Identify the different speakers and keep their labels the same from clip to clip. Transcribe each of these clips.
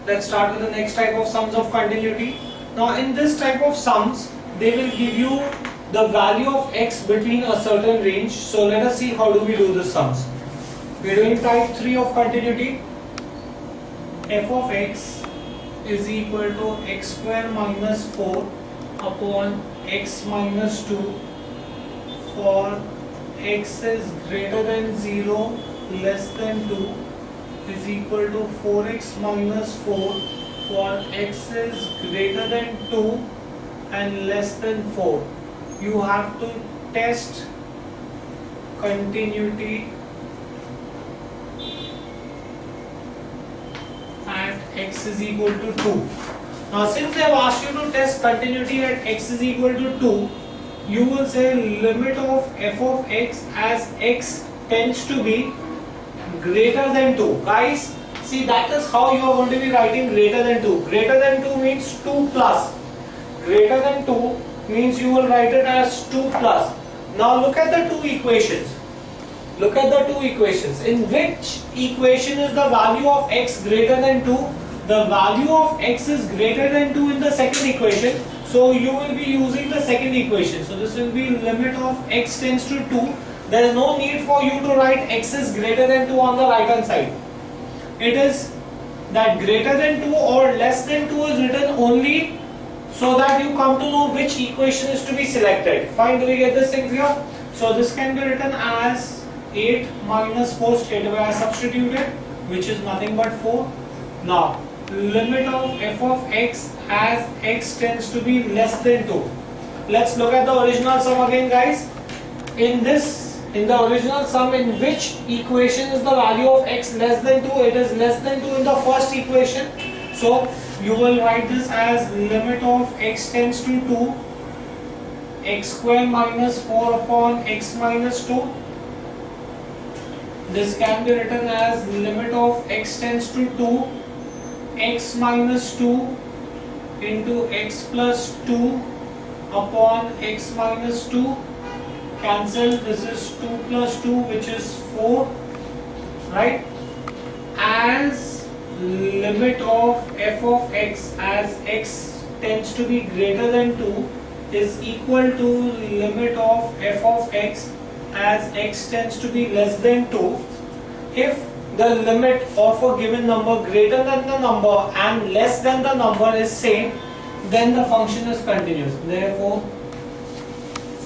Speaker 1: let's start with the next type of sums of continuity. Now in this type of sums, they will give you the value of x between a certain range. So let us see how do we do this sums. We are doing type 3 of continuity. F of x is equal to x square minus 4 upon x minus 2 for x is greater than 0 less than 2 is equal to 4x minus 4 for x is greater than 2 and less than 4. You have to test continuity at x is equal to 2. Now since they have asked you to test continuity at x is equal to 2, you will say limit of f of x as x tends to be greater than 2. Guys, see, that is how you are going to be writing greater than 2. Greater than 2 means 2 plus. Greater than 2 means you will write it as 2 plus. Now look at the two equations. Look at the two equations. In which equation is the value of x greater than 2? The value of x is greater than 2 in the second equation. So you will be using the second equation. So this will be limit of x tends to 2. There is no need for you to write x is greater than 2 on the right hand side. It is that greater than 2 or less than 2 is written only so that you come to know which equation is to be selected. Fine, do we get this thing here? So this can be written as 8 minus 4 straight away I substituted, which is nothing but 4. Now limit of f of x as x tends to be less than 2. Let's look at the original sum again, guys. In the original sum, in which equation is the value of x less than 2? It is less than 2 in the first equation. So you will write this as limit of x tends to 2, x square minus 4 upon x minus 2. This can be written as limit of x tends to 2, x minus 2 into x plus 2 upon x minus 2. Cancel, this is 2 plus 2, which is 4, right? As limit of f of x as x tends to be greater than 2 is equal to limit of f of x as x tends to be less than 2. If the limit of a given number greater than the number and less than the number is same, then the function is continuous. Therefore,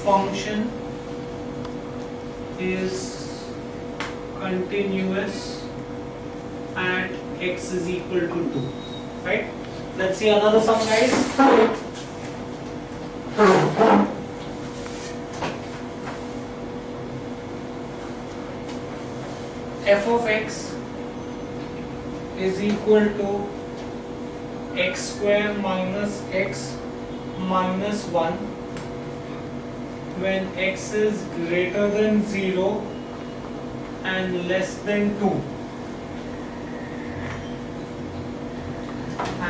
Speaker 1: function is continuous at x is equal to 2. Right? Let's see another sum, guys. F of x is equal to x square minus x minus 1 when x is greater than 0 and less than 2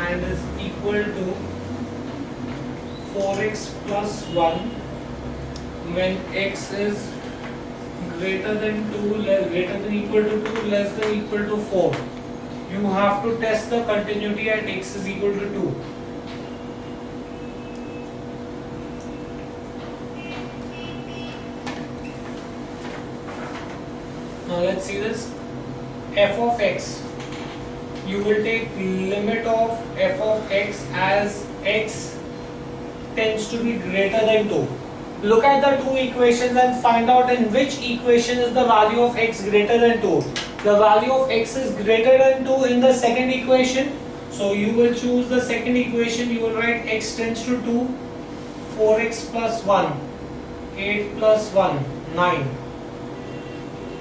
Speaker 1: and is equal to 4x plus 1 when x is greater than 2, greater than equal to 2, less than equal to 4. You have to test the continuity at x is equal to 2. Now let's see this. F of x. You will take limit of f of x as x tends to be greater than 2. Look at the two equations and find out in which equation is the value of x greater than 2. The value of x is greater than 2 in the second equation. So you will choose the second equation. You will write x tends to 2, 4x plus 1, 8 plus 1, 9.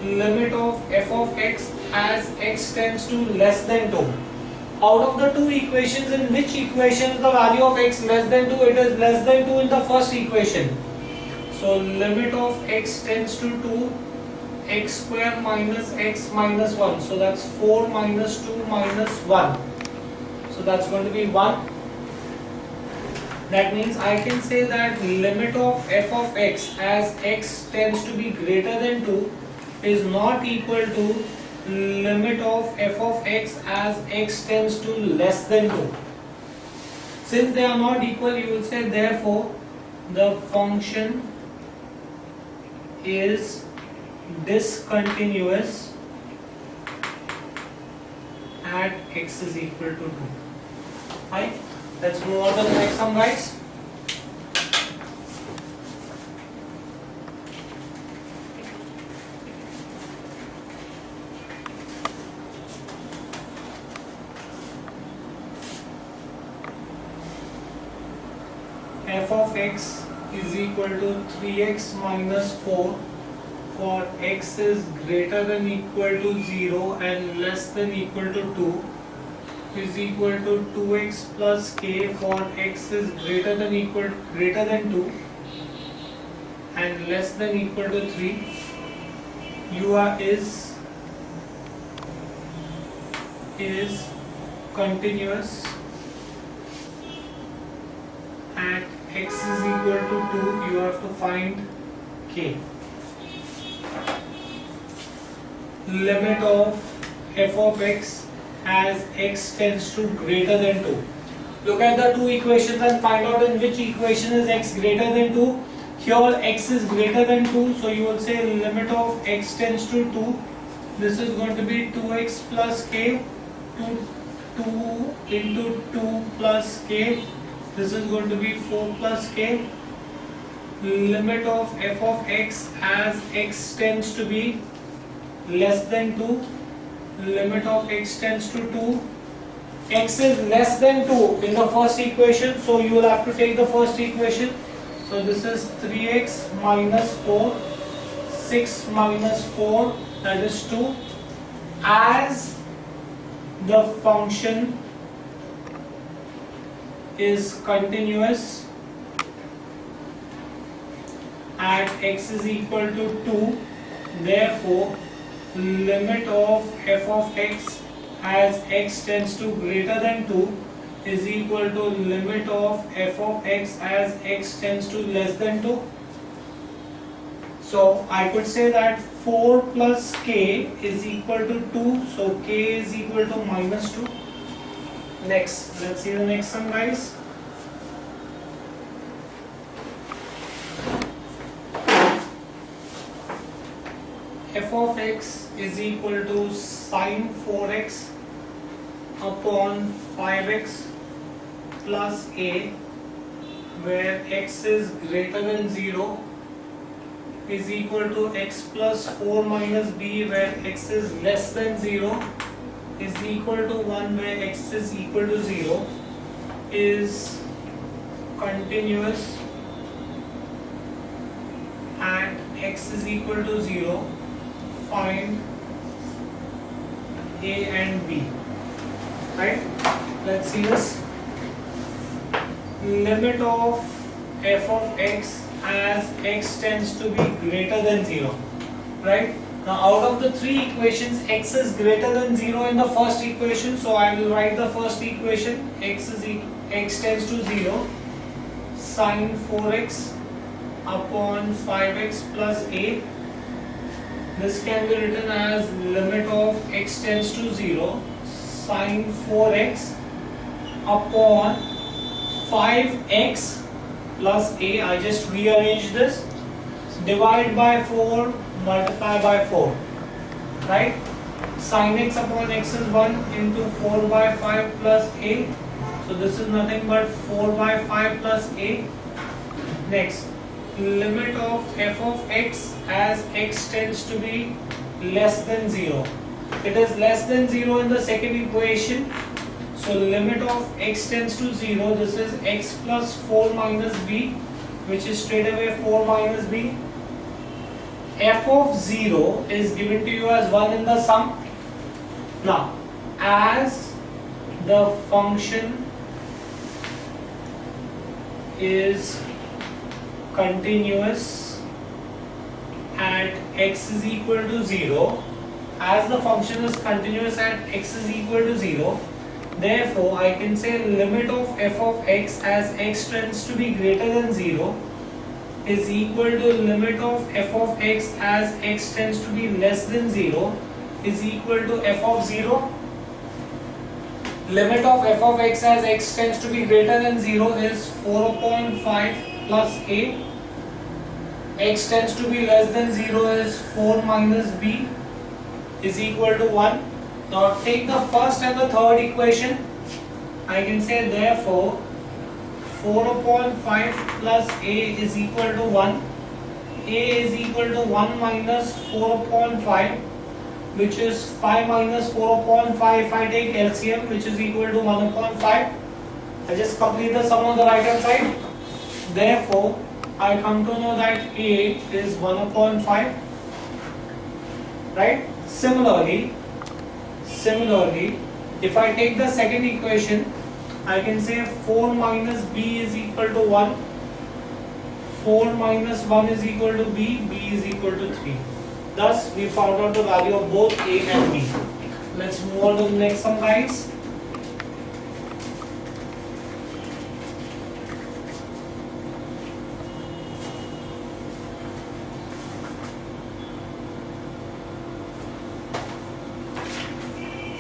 Speaker 1: Limit of f of x as x tends to less than 2. Out of the two equations, in which equation is the value of x less than 2? It is less than 2 in the first equation. So limit of x tends to 2, x square minus x minus 1. So that's 4 minus 2 minus 1. So that's going to be 1. That means I can say that limit of f of x as x tends to be greater than 2 is not equal to limit of f of x as x tends to less than 2. Since they are not equal, you will say therefore the function is discontinuous at x is equal to 2. Fine. Let's move on to the next one, guys. F of x is equal to 3x minus 4 for x is greater than equal to 0 and less than equal to 2 is equal to 2x plus k for x is greater than 2 and less than equal to 3. Is continuous at x is equal to 2. You have to find k. Limit of f of x as x tends to greater than 2. Look at the two equations and find out in which equation is x greater than 2. Here x is greater than 2, so you will say limit of x tends to 2. This is going to be 2x plus k, 2 into 2 plus k. This is going to be 4 plus k. Limit of f of x as x tends to be less than 2. Limit of x tends to 2. X is less than 2 in the first equation, so you will have to take the first equation. So this is 3x minus 4, 6 minus 4, that is 2. As the function is continuous at x is equal to 2, therefore limit of f of x as x tends to greater than 2 is equal to limit of f of x as x tends to less than 2. So I could say that 4 plus k is equal to 2, so k is equal to minus 2. Next, let's see the next one, guys. F of x is equal to sine 4x upon 5x plus a, where x is greater than 0, is equal to x plus 4 minus b, where x is less than 0, is equal to 1, where x is equal to 0, is continuous at x is equal to 0. Find a and b. Right? Let's see this. Limit of f of x as x tends to be greater than 0. Right? Now out of the three equations, x is greater than 0 in the first equation, so I will write the first equation. X tends to 0, sine 4x upon 5x plus a. This can be written as limit of x tends to 0, sine 4x upon 5x plus a. I just rearrange this. Divide by 4, multiply by 4. Right? Sine x upon x is 1 into 4 by 5 plus a. So this is nothing but 4 by 5 plus a. Next, limit of f of x as x tends to be less than 0. It is less than 0 in the second equation. So limit of x tends to 0. This is x plus 4 minus b, which is straight away 4 minus b. F of 0 is given to you as 1 in the sum. Now, as the function is continuous at x is equal to 0, as the function is continuous at x is equal to 0, therefore I can say limit of f of x as x tends to be greater than 0 is equal to limit of f of x as x tends to be less than 0. is equal to f of 0. Limit of f of x as x tends to be greater than 0 is 4/5 plus a. X tends to be less than 0 is 4 minus b is equal to 1. Now take the first and the third equation. I can say therefore 4/5 plus a is equal to 1. A is equal to 1 minus 4/5, which is 5 minus 4/5. If I take LCM, which is equal to 1/5, I just complete the sum on the right hand side. Therefore, I come to know that A is 1/5. Right? Similarly, if I take the second equation, I can say 4 minus b is equal to 1. 4 minus 1 is equal to b. B is equal to 3. Thus, we found out the value of both a and b. Let's move on to the next sum, guys.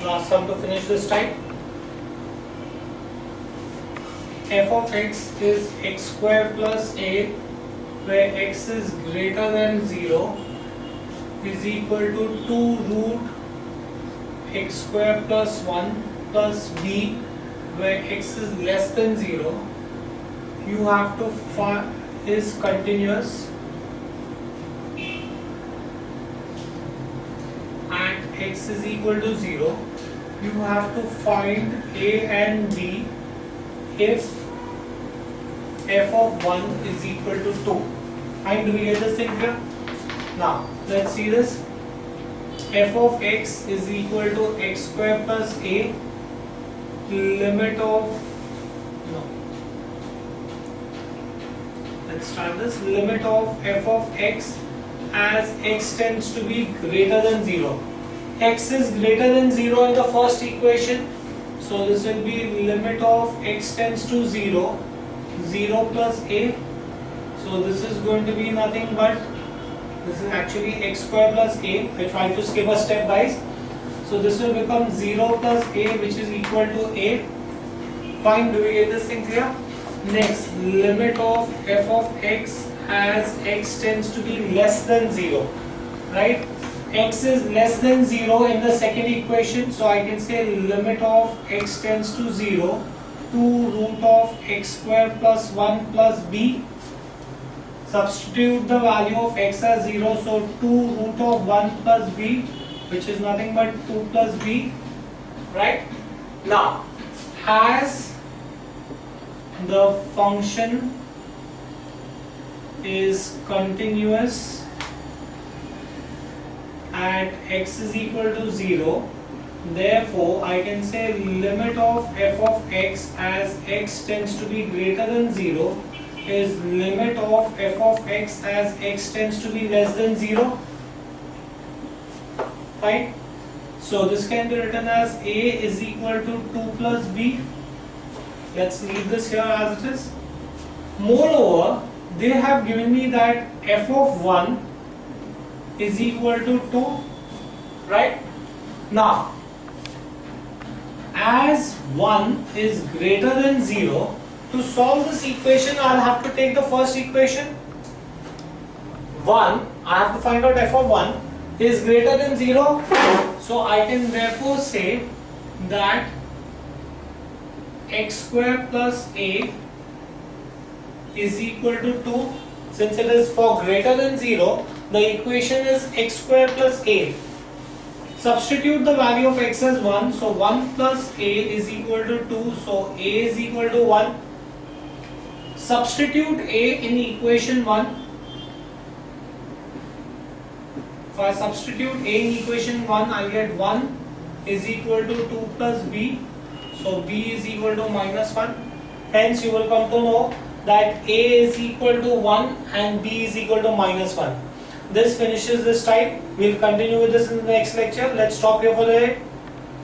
Speaker 1: Last sum to finish this time. F of x is x square plus a, where x is greater than 0, is equal to 2 root x square plus 1 plus b, where x is less than 0. You have to find is continuous and x is equal to 0. You have to find a and b if f of 1 is equal to 2. And do we get this thing here? Now, let's see this. F of x is equal to x square plus a, limit of, no, let's start this, limit of f of x as x tends to be greater than 0. X is greater than 0 in the first equation, so this will be limit of x tends to 0, 0 plus a. So this is going to be nothing but, this is actually x square plus a. I try to skip a step, guys. So this will become 0 plus a, which is equal to a. Fine, do we get this thing clear? Next, limit of f of x as x tends to be less than 0, right? X is less than 0 in the second equation, so I can say limit of x tends to 0, 2 root of x square plus 1 plus b. Substitute the value of x as 0, so 2 root of 1 plus b, which is nothing but 2 plus b, right? Now, as the function is continuous at x is equal to 0, therefore I can say limit of f of x as x tends to be greater than 0 is limit of f of x as x tends to be less than 0. Fine. So this can be written as a is equal to 2 plus b. Let's leave this here as it is. Moreover, they have given me that f of 1 is equal to 2, right? Now, as 1 is greater than 0, to solve this equation, I'll have to take the first equation. 1, I have to find out f of 1 is greater than 0. So I can therefore say that x square plus a is equal to 2. Since it is for greater than 0, the equation is x square plus a. Substitute the value of x as 1, so 1 plus a is equal to 2, so a is equal to 1. Substitute a in equation 1. If I substitute a in equation 1, I get 1 is equal to 2 plus b, so b is equal to minus 1. Hence, you will come to know that a is equal to 1 and b is equal to minus 1. This finishes this type. We'll continue with this in the next lecture. Let's stop here for the day.